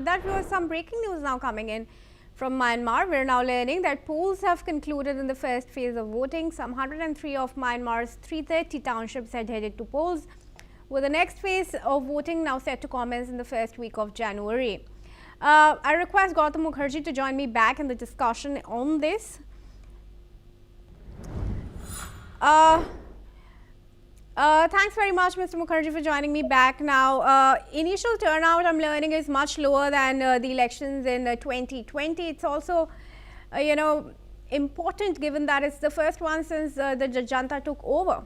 That was some breaking news now coming in from Myanmar. We're now learning that polls have concluded in the first phase of voting. Some 103 of Myanmar's 330 townships had headed to polls, with the next phase of voting now set to commence in the first week of January. I request Gautam Mukherjee to join me back in the discussion on this. Thanks very much, Mr. Mukherjee, for joining me back now. Initial turnout, I'm learning, is much lower than the elections in 2020. It's also, important given that it's the first one since the Janta took over.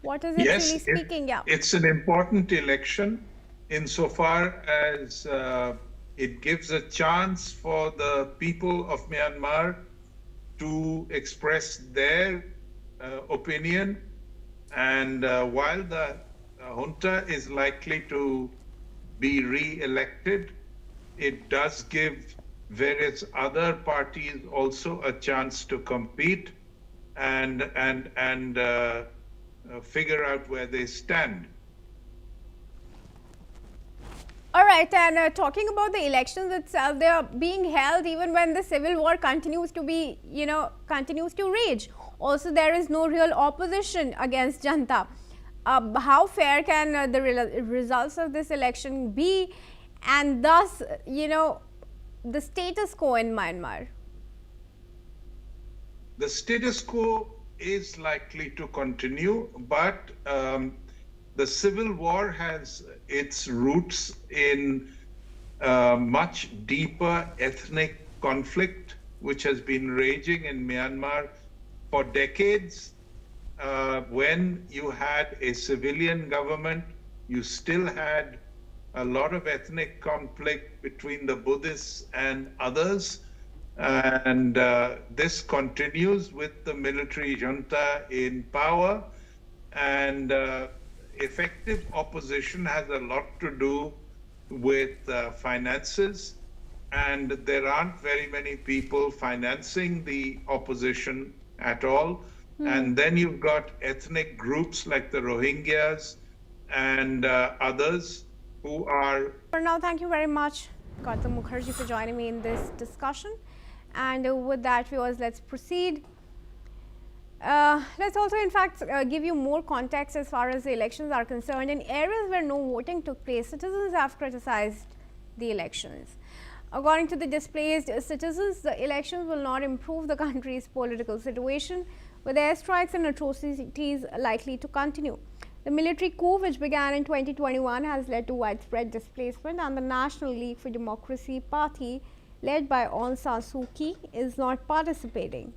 What is it really speaking? It's an important election insofar as it gives a chance for the people of Myanmar to express their opinion, and while the junta is likely to be re-elected, it does give various other parties also a chance to compete and figure out where they stand. All right, and talking about the elections itself, they are being held even when the civil war continues to be, continues to rage. Also, there is no real opposition against Janta. How fair can the results of this election be, and thus, the status quo in Myanmar? The status quo is likely to continue, but the civil war has its roots in much deeper ethnic conflict, which has been raging in Myanmar for decades. When you had a civilian government, you still had a lot of ethnic conflict between the Buddhists and others. And this continues with the military junta in power. And effective opposition has a lot to do with finances. And there aren't very many people financing the opposition at all. And then you've got ethnic groups like the Rohingyas and others who are... For now, thank you very much, Gautam Mukherjee, for joining me in this discussion. And with that, viewers, let's proceed. Let's also, in fact, give you more context as far as the elections are concerned. In areas where no voting took place, citizens have criticized the elections. According to the displaced citizens, the elections will not improve the country's political situation, with airstrikes and atrocities likely to continue. The military coup, which began in 2021, has led to widespread displacement, and the National League for Democracy party, led by Aung San Suu Kyi, is not participating.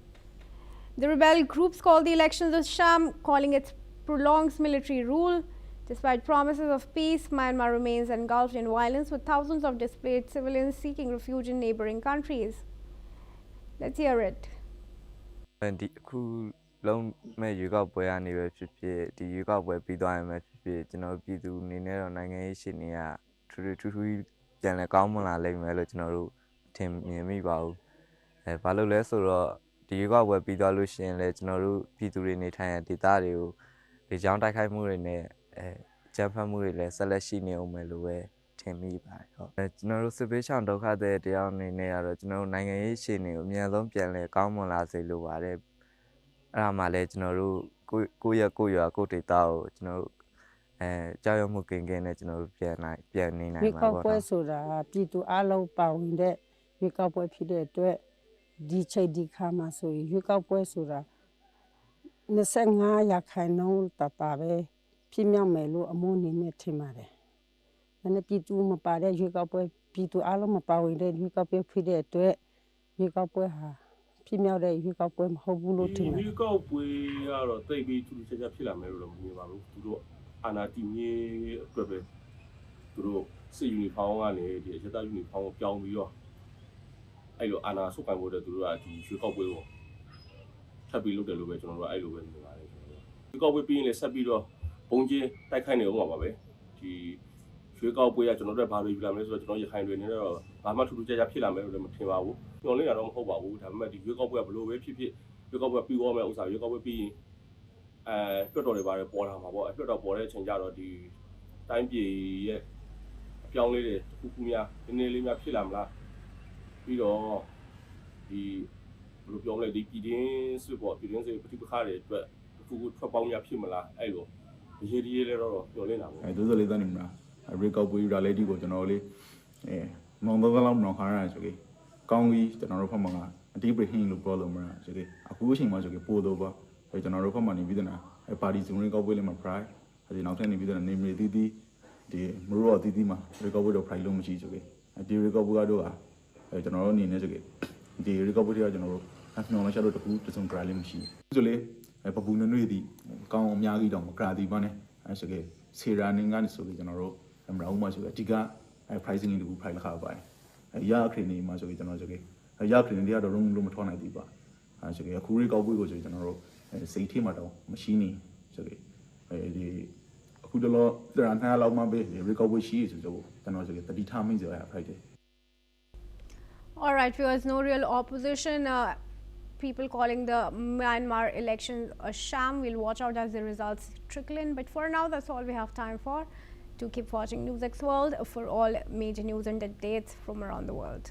The rebel groups call the elections a sham, calling it prolongs military rule. Despite promises of peace, Myanmar remains engulfed in violence, with thousands of displaced civilians seeking refuge in neighboring countries. Let's hear it. ပြောင်းလဲတယ်တစ်ခုများနည်းနည်းလေးများဖြစ်လာမလားပြီးတော့ဒီဘယ်လိုပြောမလဲဒီပြည်တွင်းစစ်ပေါ့ပြည်တွင်းစစ်ပဋိပက္ခတွေအတွက်တစ်ခုထွက်ပေါက်များဖြစ်မလားအဲ့လိုရေးရေးလဲတော့ပြောလင်းတာပေါ့အဲတို့စလေးသားနေမလားရေကောက်ပွေး reality ကိုကျွန်တော်လေးမောင်တော့လောက်မောင်ခါရဆိုကေကောင်းကြီးကျွန်တော်တို့ဖက်မှာအတိပဟင်းလို့ပြောလို့မလားဆိုကေအခုအချိန်မှာဆိုကေပို့တော့ပါကျွန်တော်တို့ဖက်မှာနေပြီးတဲ့နာပါတီစုံရေကောက်ပွေးလေးမှာ fry အဲဒီနောက်ထပ်နေပြီးတဲ့နေမီတီတီဒီမရိုးတီတီမှာရေကောက်ပွေးတော့ fry လို့မရှိဆိုကေဒီရေကောက်ပွေးကတော့ကျွန်တော်တို့အနေနဲ့ဆိုကေဒီရေကောက်ပွေးတွေကကျွန်တော်တို့နှောင်းလိုက်ရတော့တခုတစုံ dry လေးမရှိဆိုလေပပူနွေ့ဒီကောင်းအများကြီးတော့မကရာတီပါနဲ့အဲဆိုကေဆေရာနင်းကနေဆိုကေကျွန်တော်တို့အမရာဦးမှာဆိုကေအဓိကpricing လေးတခု price လက်ခါပါတယ်ရအခရင်နေမှာဆိုကေကျွန်တော်ဆိုကေရအခရင်တွေကတော့လုံးမထွားနိုင်သေးပါအဲဆိုကေအခုရေကောက်ပွေးကိုဆိုကျွန်တော်တို့စိတ်ထဲမှာတော့မရှိနေဆိုကေဒီအခုတော့တရန်ထားလောက်မှပဲရေကောက်ပွေးရှိဆိုတော့ကျွန်တော်ဆိုကေတတိထားမင်းဆိုရ price တယ် All right, viewers, no real opposition. People calling the Myanmar elections a sham. We'll watch out as the results trickle in. But for now, that's all we have time for. Do keep watching NewsX World for all major news and updates from around the world.